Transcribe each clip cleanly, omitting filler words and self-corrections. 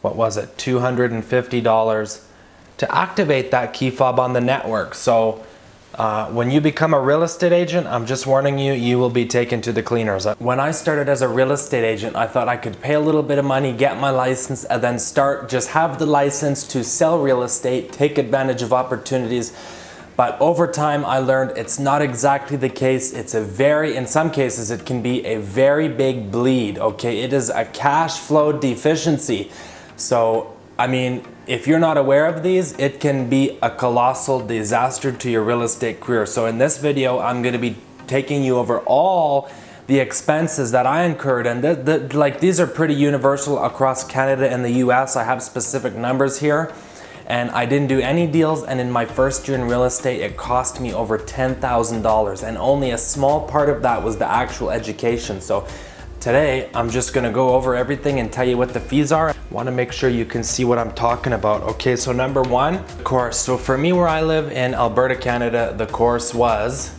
what was it, $250 to activate that key fob on the network. So when you become a real estate agent, I'm just warning you, you will be taken to the cleaners. When I started as a real estate agent, I thought I could pay a little bit of money, get my license, and then just have the license to sell real estate, take advantage of opportunities. But over time, I learned it's not exactly the case. In some cases, it can be a very big bleed, okay? It is a cash flow deficiency. So, I mean, if you're not aware of these, it can be a colossal disaster to your real estate career. So in this video, I'm gonna be taking you over all the expenses that I incurred, and these are pretty universal across Canada and the US. I have specific numbers here, and I didn't do any deals, and in my first year in real estate, it cost me over $10,000, and only a small part of that was the actual education. So today, I'm just gonna go over everything and tell you what the fees are. I wanna make sure you can see what I'm talking about. Okay, so number one, course. So for me, where I live in Alberta, Canada, the course was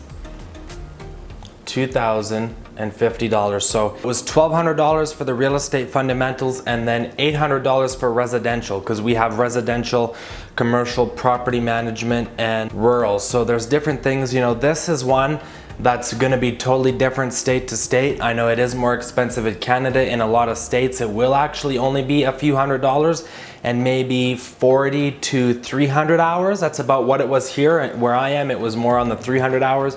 $2,050. So it was $1,200 for the real estate fundamentals, and then $800 for residential, because we have residential, commercial, property management, and rural. So there's different things, you know, this is one that's gonna be totally different state to state. I know it is more expensive in Canada. In a lot of states, it will actually only be a few $100s and maybe 40 to 300 hours. That's about what it was here. Where I am, it was more on the 300 hours.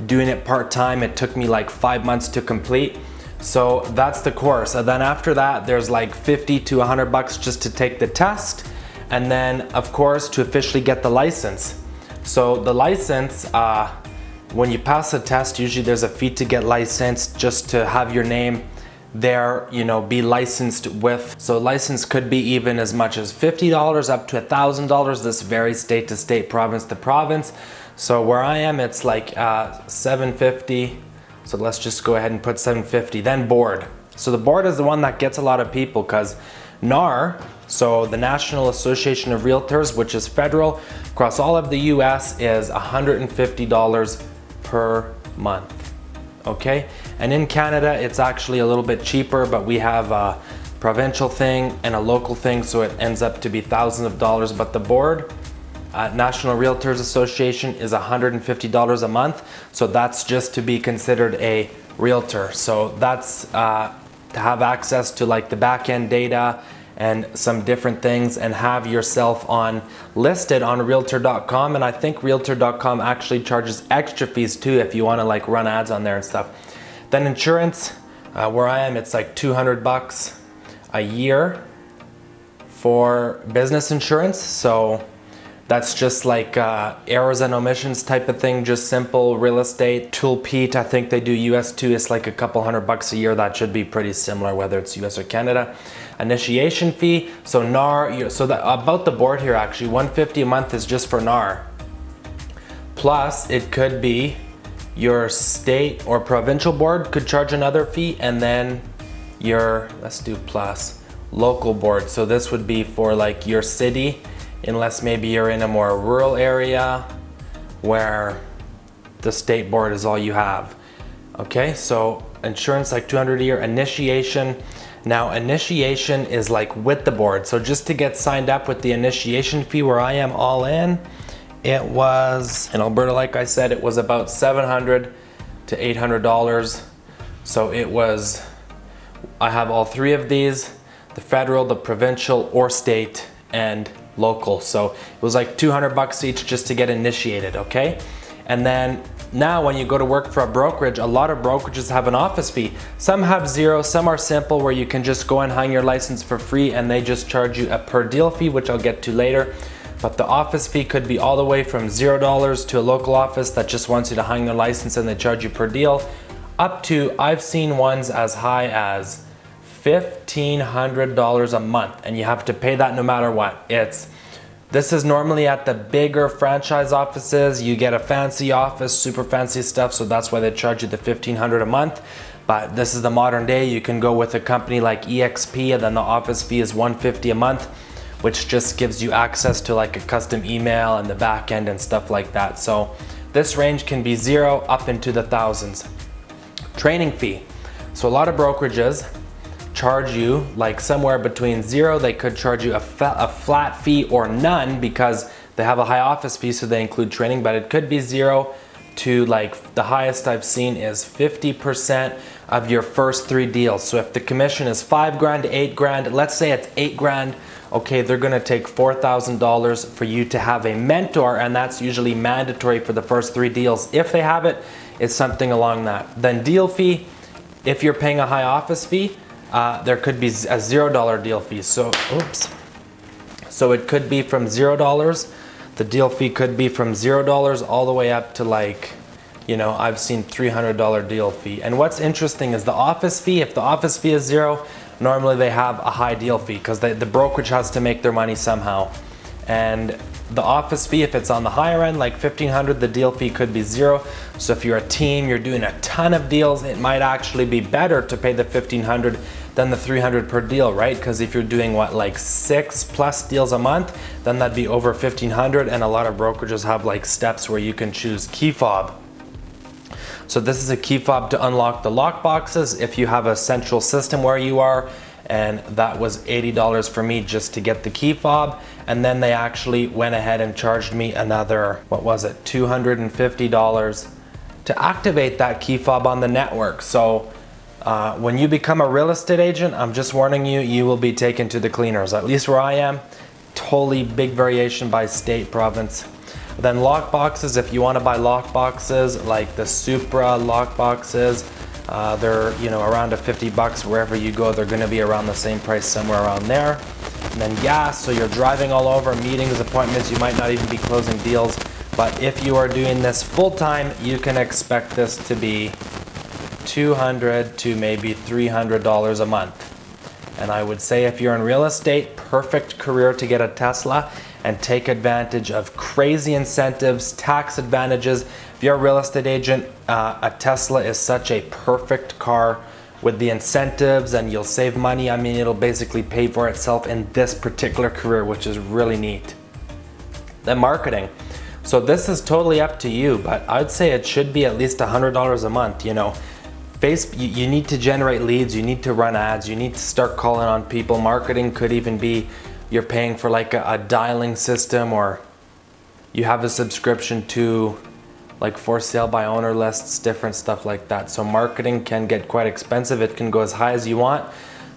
Doing it part-time, it took me like 5 months to complete. So that's the course. And then after that, there's like 50 to 100 bucks just to take the test. And then of course, to officially get the license. So the license, when you pass a test, usually there's a fee to get licensed, just to have your name there, you know, be licensed with. So license could be even as much as $50 up to $1,000. This varies state to state, province to province. So where I am, it's like $750. So let's just go ahead and put $750. Then board. So the board is the one that gets a lot of people, because NAR, so the National Association of Realtors, which is federal across all of the US, is $150 per month, okay? And in Canada, it's actually a little bit cheaper, but we have a provincial thing and a local thing, so it ends up to be thousands of dollars. But the board, National Realtors Association, is $150 a month, so that's just to be considered a realtor. So that's to have access to like the back-end data and some different things, and have yourself listed on realtor.com. And I think realtor.com actually charges extra fees too if you want to like run ads on there and stuff. Then insurance, where I am, it's like 200 bucks a year for business insurance. So that's just like errors and omissions type of thing, just simple real estate. Tool Pete, I think they do US too. It's like a couple $100 a year. That should be pretty similar whether it's US or Canada. Initiation fee, so NAR, about the board here actually, $150 a month is just for NAR. Plus it could be your state or provincial board could charge another fee, and then your, let's do plus, local board. So this would be for like your city, unless maybe you're in a more rural area where the state board is all you have. Okay, so insurance like 200 a year. Initiation, now initiation is like with the board. So just to get signed up with the initiation fee, where I am all in, it was, in Alberta, like I said, it was about $700 to $800. So it was, I have all three of these, the federal, the provincial, or state, and local. So it was like 200 bucks each just to get initiated, okay? And then now when you go to work for a brokerage, a lot of brokerages have an office fee. Some have zero, some are simple where you can just go and hang your license for free and they just charge you a per deal fee, which I'll get to later. But the office fee could be all the way from $0 to a local office that just wants you to hang their license and they charge you per deal, up to, I've seen ones as high as $1,500 a month, and you have to pay that no matter what. This is normally at the bigger franchise offices. You get a fancy office, super fancy stuff, so that's why they charge you the $1,500 a month. But this is the modern day. You can go with a company like EXP, and then the office fee is $150 a month, which just gives you access to like a custom email and the back end and stuff like that. So this range can be $0 up into the thousands. Training fee. So a lot of brokerages, charge you like somewhere between zero. They could charge you a flat fee or none because they have a high office fee, so they include training, but it could be zero to like the highest I've seen is 50% of your first 3 deals. So if the commission is $5,000 to $8,000, let's say it's $8,000, okay, they're gonna take $4,000 for you to have a mentor, and that's usually mandatory for the first 3 deals. If they have it, it's something along that. Then deal fee, if you're paying a high office fee, there could be a $0 deal fee. So, So it could be from $0. The deal fee could be from $0 all the way up to like, you know, I've seen $300 deal fee. And what's interesting is the office fee, if the office fee is 0, normally they have a high deal fee because the brokerage has to make their money somehow. And the office fee, if it's on the higher end, like $1,500, the deal fee could be 0. So if you're a team, you're doing a ton of deals, it might actually be better to pay the $1,500 than the $300 per deal, right? Because if you're doing what, like 6+ deals a month, then that'd be over $1,500, and a lot of brokerages have like steps where you can choose key fob. So this is a key fob to unlock the lock boxes if you have a central system where you are, and that was $80 for me just to get the key fob. And then they actually went ahead and charged me another, what was it, $250 to activate that key fob on the network. So when you become a real estate agent, I'm just warning you, you will be taken to the cleaners, at least where I am. Totally big variation by state, province. Then lock boxes, if you want to buy lock boxes like the Supra lock boxes, they're, you know, around $50 wherever you go. They're going to be around the same price, somewhere around there. And then gas, so you're driving all over, meetings, appointments, you might not even be closing deals. But if you are doing this full time, you can expect this to be $200 to maybe $300 a month. And I would say if you're in real estate, perfect career to get a Tesla and take advantage of crazy incentives, tax advantages. If you're a real estate agent, a Tesla is such a perfect car with the incentives, and you'll save money. I mean, it'll basically pay for itself in this particular career, which is really neat. Then marketing. So this is totally up to you, but I'd say it should be at least $100 a month, you know. You need to generate leads, you need to run ads, you need to start calling on people. Marketing could even be you're paying for like a dialing system, or you have a subscription to like for sale by owner lists, different stuff like that. So marketing can get quite expensive. It can go as high as you want,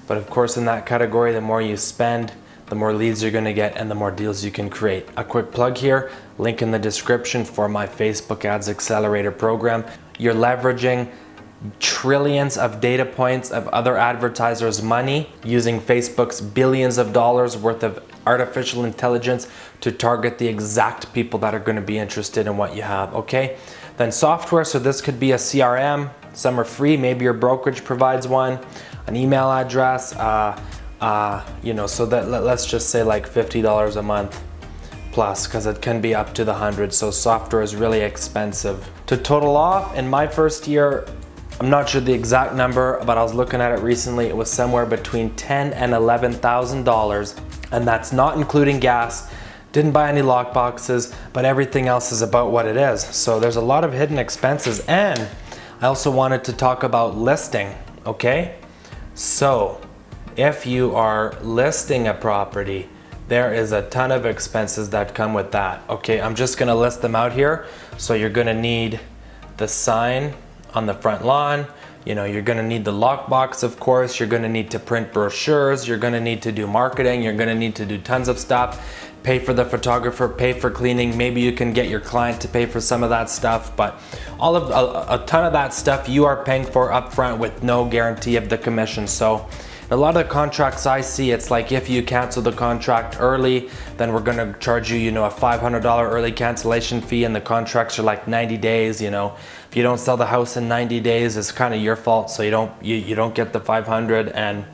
but of course in that category, the more you spend, the more leads you're gonna get and the more deals you can create. A quick plug here, link in the description for my Facebook Ads Accelerator program. You're leveraging trillions of data points of other advertisers' money using Facebook's billions of dollars worth of artificial intelligence to target the exact people that are going to be interested in what you have, okay? Then software, so this could be a CRM, some are free, maybe your brokerage provides one, an email address, you know, so that let's just say like $50 a month plus, because it can be up to the 100, so software is really expensive. To total off, in my first year, I'm not sure the exact number, but I was looking at it recently. It was somewhere between $10,000 and $11,000, and that's not including gas. Didn't buy any lock boxes, but everything else is about what it is. So there's a lot of hidden expenses, and I also wanted to talk about listing, okay? So if you are listing a property, there is a ton of expenses that come with that, okay? I'm just gonna list them out here. So you're gonna need the sign on the front lawn, you know, you're gonna need the lockbox, of course, you're gonna need to print brochures, you're gonna need to do marketing, you're gonna need to do tons of stuff, pay for the photographer, pay for cleaning, maybe you can get your client to pay for some of that stuff, but all of a ton of that stuff you are paying for upfront with no guarantee of the commission. So a lot of the contracts I see, it's like if you cancel the contract early, then we're gonna charge you, you know, a $500 early cancellation fee, and the contracts are like 90 days, you know. If you don't sell the house in 90 days, it's kind of your fault, so you don't get the 500, and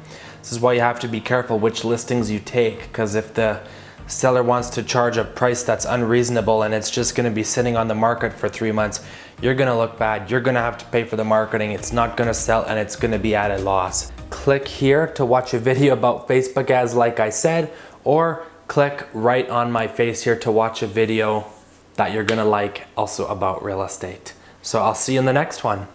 this is why you have to be careful which listings you take, because if the seller wants to charge a price that's unreasonable and it's just gonna be sitting on the market for 3 months, you're gonna look bad, you're gonna have to pay for the marketing, it's not gonna sell, and it's gonna be at a loss. Click here to watch a video about Facebook ads like I said, or click right on my face here to watch a video that you're gonna like also about real estate. So I'll see you in the next one.